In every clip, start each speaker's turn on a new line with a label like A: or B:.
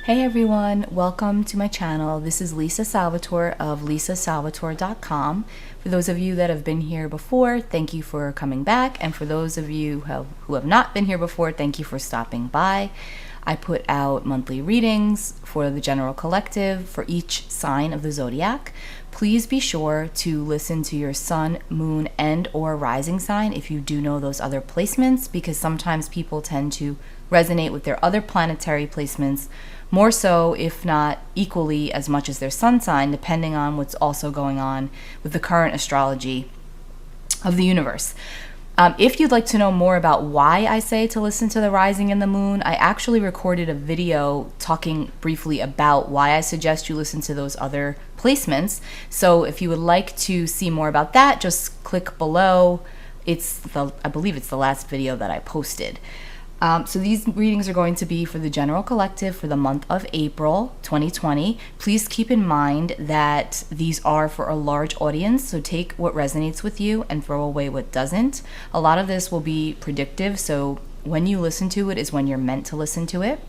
A: Hey everyone, welcome to my channel. This is Lisa Salvatore of lisasalvatore.com. For those of you that have been here before, thank you for coming back. And for those of you who have not been here before, thank you for stopping by. I put out monthly readings for the general collective for each sign of the zodiac. Please be sure to listen to your sun, moon, and or rising sign if you do know those other placements, because sometimes people tend to resonate with their other planetary placements more so, if not equally as much as their sun sign, depending on what's also going on with the current astrology of the universe. If you'd like to know more about why I say to listen to the rising and the moon, I actually recorded a video talking briefly about why I suggest you listen to those other placements. So if you would like to see more about that, just click below. I believe it's the last video that I posted. So these readings are going to be for the general collective for the month of April 2020. Please keep in mind that these are for a large audience, so take what resonates with you and throw away what doesn't. A lot of this will be predictive, so when you listen to it is when you're meant to listen to it.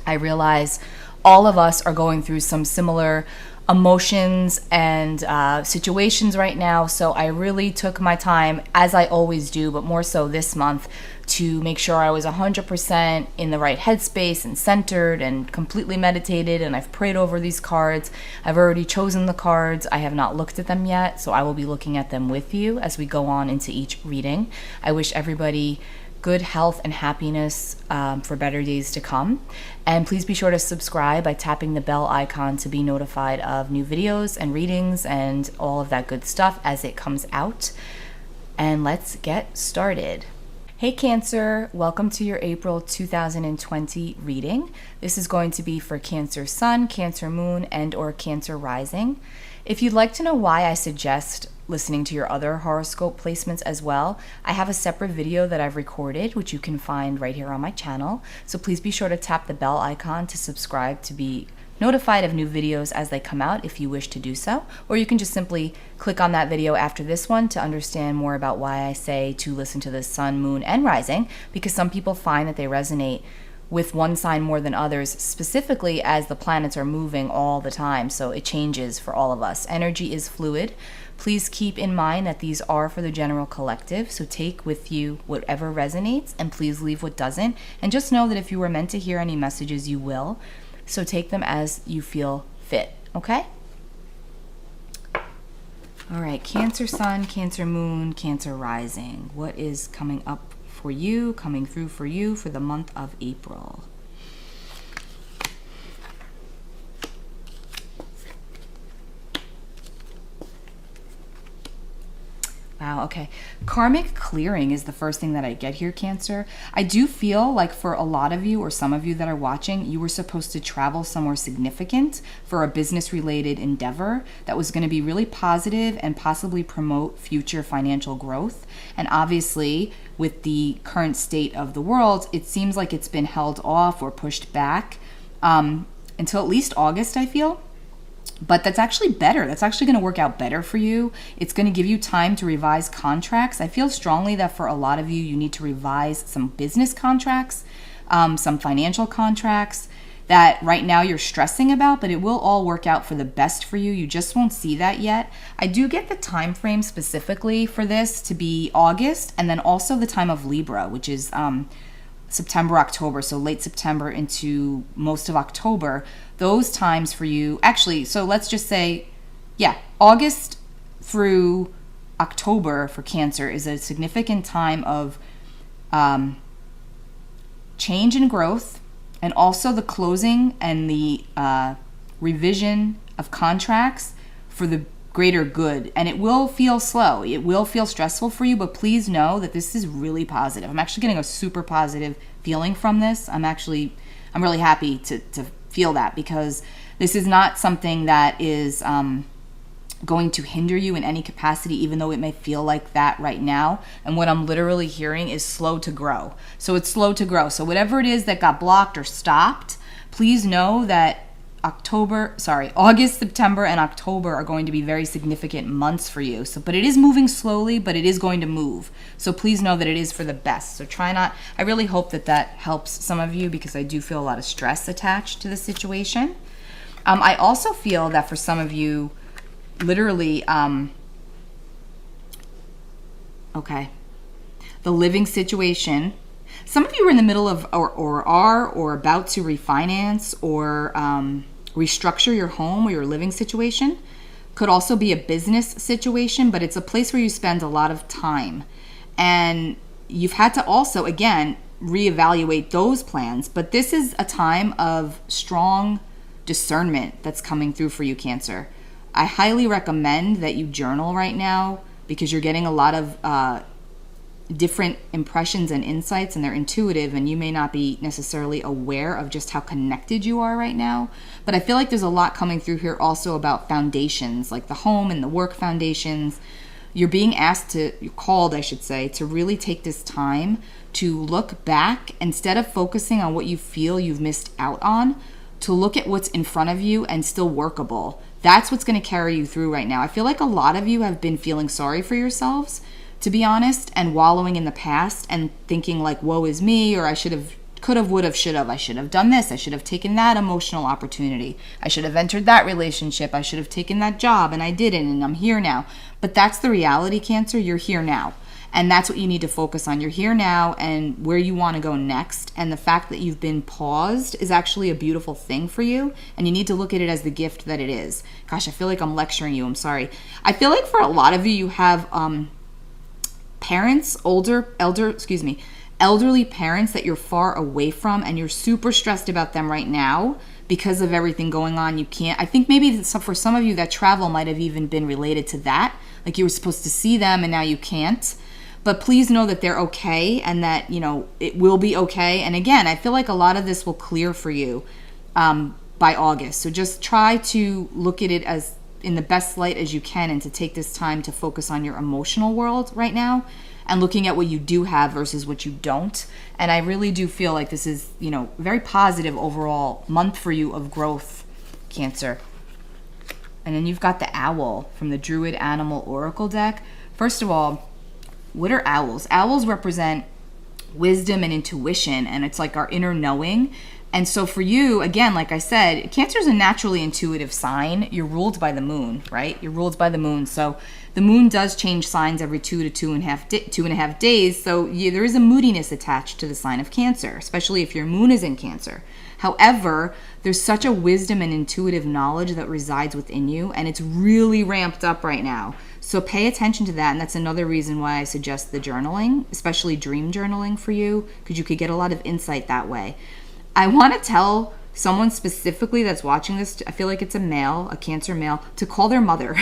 A: I realize all of us are going through some similar emotions and situations right now, so I really took my time, as I always do, but more so this month, to make sure I was 100% in the right headspace and centered and completely meditated. And I've prayed over these cards. I've already chosen the cards. I have not looked at them yet, so I will be looking at them with you as we go on into each reading. I wish everybody good health and happiness for better days to come. And please be sure to subscribe by tapping the bell icon to be notified of new videos and readings and all of that good stuff as it comes out. And let's get started. Hey Cancer, welcome to your April 2020 reading. This is going to be for Cancer Sun, Cancer Moon, and or Cancer Rising. If you'd like to know why I suggest listening to your other horoscope placements as well, I have a separate video that I've recorded, which you can find right here on my channel. So please be sure to tap the bell icon to subscribe to be notified of new videos as they come out if you wish to do so, or you can just simply click on that video after this one to understand more about why I say to listen to the sun, moon, and rising, because some people find that they resonate with one sign more than others, specifically as the planets are moving all the time, so it changes for all of us. Energy is fluid. Please keep in mind that these are for the general collective, so take with you whatever resonates and please leave what doesn't, and just know that if you were meant to hear any messages, you will. So take them as you feel fit, okay? All right, Cancer Sun, Cancer Moon, Cancer Rising. What is coming up for you, coming through for you for the month of April? Wow, okay. Karmic clearing is the first thing that I get here, Cancer. I do feel like for a lot of you or some of you that are watching, you were supposed to travel somewhere significant for a business-related endeavor that was going to be really positive and possibly promote future financial growth. And obviously, with the current state of the world, it seems like it's been held off or pushed back until at least August, I feel. But that's actually better. That's actually going to work out better for you. It's going to give you time to revise contracts. I feel strongly that for a lot of you, you need to revise some business contracts, some financial contracts that right now you're stressing about, but it will all work out for the best for you. You just won't see that yet. I do get the time frame specifically for this to be August, and then also the time of Libra, which is September, October, so late September into most of October. Those times for you, actually, so let's just say, yeah, August through October for Cancer is a significant time of change and growth, and also the closing and the revision of contracts for the greater good. And it will feel slow. It will feel stressful for you, but please know that this is really positive. I'm actually getting a super positive feeling from this. I'm really happy to feel that, because this is not something that is going to hinder you in any capacity, even though it may feel like that right now. And what I'm literally hearing is slow to grow. So it's slow to grow. So whatever it is that got blocked or stopped, please know that August, September, and October are going to be very significant months for you. So, but it is moving slowly, but it is going to move. So please know that it is for the best. So I really hope that helps some of you, because I do feel a lot of stress attached to the situation. I also feel that for some of you, literally, the living situation. Some of you are in the middle of or about to refinance or restructure your home or your living situation. Could also be a business situation, but it's a place where you spend a lot of time. And you've had to also, again, reevaluate those plans. But this is a time of strong discernment that's coming through for you, Cancer. I highly recommend that you journal right now, because you're getting a lot of different impressions and insights, and they're intuitive, and you may not be necessarily aware of just how connected you are right now. But I feel like there's a lot coming through here also about foundations, like the home and the work foundations. You're being called to really take this time to look back, instead of focusing on what you feel you've missed out on, to look at what's in front of you and still workable. That's what's going to carry you through right now. I feel like a lot of you have been feeling sorry for yourselves, to be honest, and wallowing in the past and thinking like, woe is me, or I should have, could have, would have, should have, I should have done this, I should have taken that emotional opportunity, I should have entered that relationship, I should have taken that job, and I didn't, and I'm here now. But that's the reality, Cancer. You're here now. And that's what you need to focus on. You're here now and where you want to go next. And the fact that you've been paused is actually a beautiful thing for you. And you need to look at it as the gift that it is. Gosh, I feel like I'm lecturing you. I'm sorry. I feel like for a lot of you, you have parents, elderly parents that you're far away from, and you're super stressed about them right now because of everything going on. I think maybe for some of you that travel might have even been related to that. Like you were supposed to see them and now you can't. But please know that they're okay, and that, it will be okay. And again, I feel like a lot of this will clear for you by August. So just try to look at it as in the best light as you can, and to take this time to focus on your emotional world right now and looking at what you do have versus what you don't. And I really do feel like this is, very positive overall month for you of growth, Cancer. And then you've got the owl from the Druid Animal Oracle deck. First of all, what are owls? Owls represent wisdom and intuition, and it's like our inner knowing. And so for you, again, like I said, Cancer is a naturally intuitive sign. You're ruled by the moon, right? You're ruled by the moon. So the moon does change signs every 2 to 2.5 days. So there is a moodiness attached to the sign of Cancer, especially if your moon is in Cancer. However, there's such a wisdom and intuitive knowledge that resides within you, and it's really ramped up right now. So pay attention to that, and that's another reason why I suggest the journaling, especially dream journaling for you, because you could get a lot of insight that way. I want to tell someone specifically that's watching this, I feel like it's a Cancer male, to call their mother.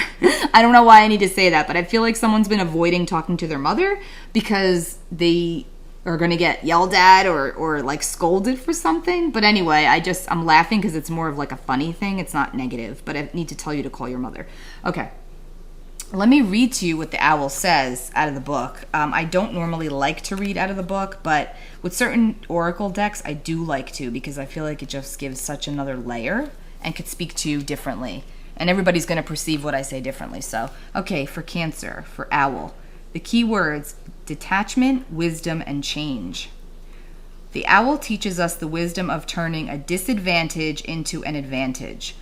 A: I don't know why I need to say that, but I feel like someone's been avoiding talking to their mother because they are going to get yelled at or like scolded for something. But anyway, I'm laughing because it's more of like a funny thing. It's not negative, but I need to tell you to call your mother. Okay. Let me read to you what the owl says out of the book. I don't normally like to read out of the book, but with certain oracle decks, I do like to, because I feel like it just gives such another layer and could speak to you differently. And everybody's going to perceive what I say differently. So, okay, for Cancer, for owl, the key words: detachment, wisdom, and change. The owl teaches us the wisdom of turning a disadvantage into an advantage.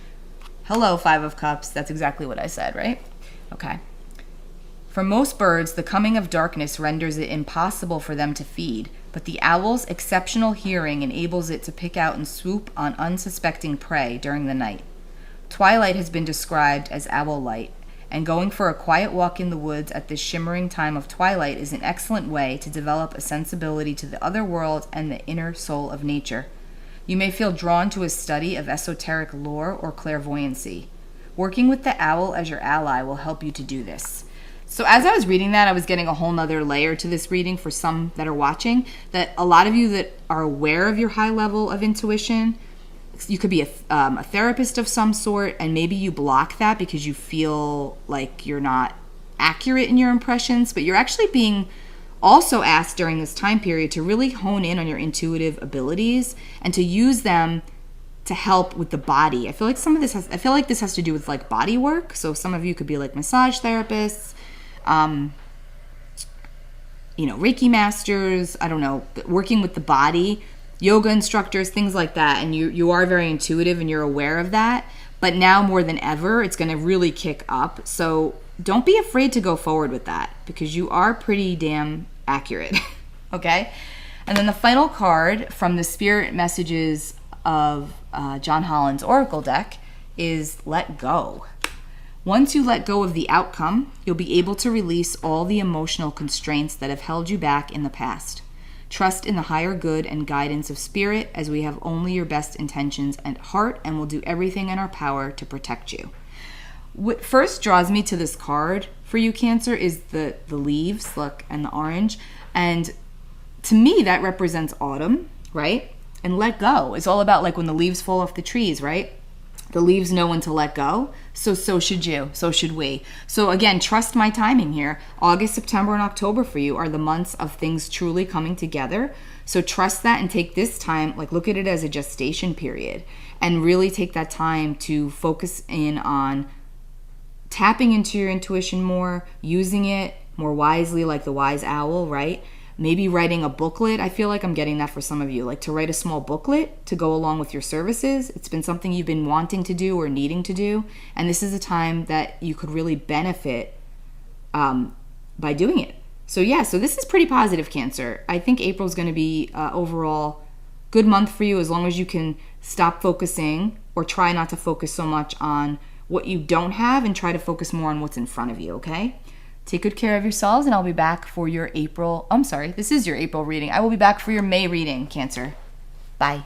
A: Hello, Five of Cups. That's exactly what I said, right? Okay. For most birds, the coming of darkness renders it impossible for them to feed, but the owl's exceptional hearing enables it to pick out and swoop on unsuspecting prey during the night. Twilight has been described as owl light, and going for a quiet walk in the woods at this shimmering time of twilight is an excellent way to develop a sensibility to the other world and the inner soul of nature. You may feel drawn to a study of esoteric lore or clairvoyancy. Working with the owl as your ally will help you to do this. So as I was reading that, I was getting a whole nother layer to this reading for some that are watching, that a lot of you that are aware of your high level of intuition, you could be a therapist of some sort, and maybe you block that because you feel like you're not accurate in your impressions, but you're actually being also asked during this time period to really hone in on your intuitive abilities and to use them to help with the body. I feel like this has to do with like body work. So some of you could be like massage therapists, Reiki masters, I don't know, working with the body, yoga instructors, things like that. And you are very intuitive and you're aware of that. But now more than ever, it's going to really kick up. So don't be afraid to go forward with that because you are pretty damn accurate. Okay? And then the final card from the Spirit Messages of John Holland's Oracle deck is Let Go. Once you let go of the outcome, you'll be able to release all the emotional constraints that have held you back in the past. Trust in the higher good and guidance of Spirit, as we have only your best intentions at heart and will do everything in our power to protect you. What first draws me to this card for you, Cancer, is the leaves, look, and the orange. And to me, that represents autumn, right? And let go. It's all about like when the leaves fall off the trees, right? The leaves know when to let go. So should you. So should we. So again, trust my timing here. August, September, and October for you are the months of things truly coming together. So trust that and take this time, like look at it as a gestation period and really take that time to focus in on tapping into your intuition more, using it more wisely like the wise owl, right? Maybe writing a booklet. I feel like I'm getting that for some of you, like to write a small booklet to go along with your services. It's been something you've been wanting to do or needing to do. And this is a time that you could really benefit by doing it. So this is pretty positive, Cancer. I think April's going to be overall good month for you as long as you can stop focusing or try not to focus so much on what you don't have and try to focus more on what's in front of you, okay? Take good care of yourselves, and I'll be back for your this is your April reading. I will be back for your May reading, Cancer. Bye.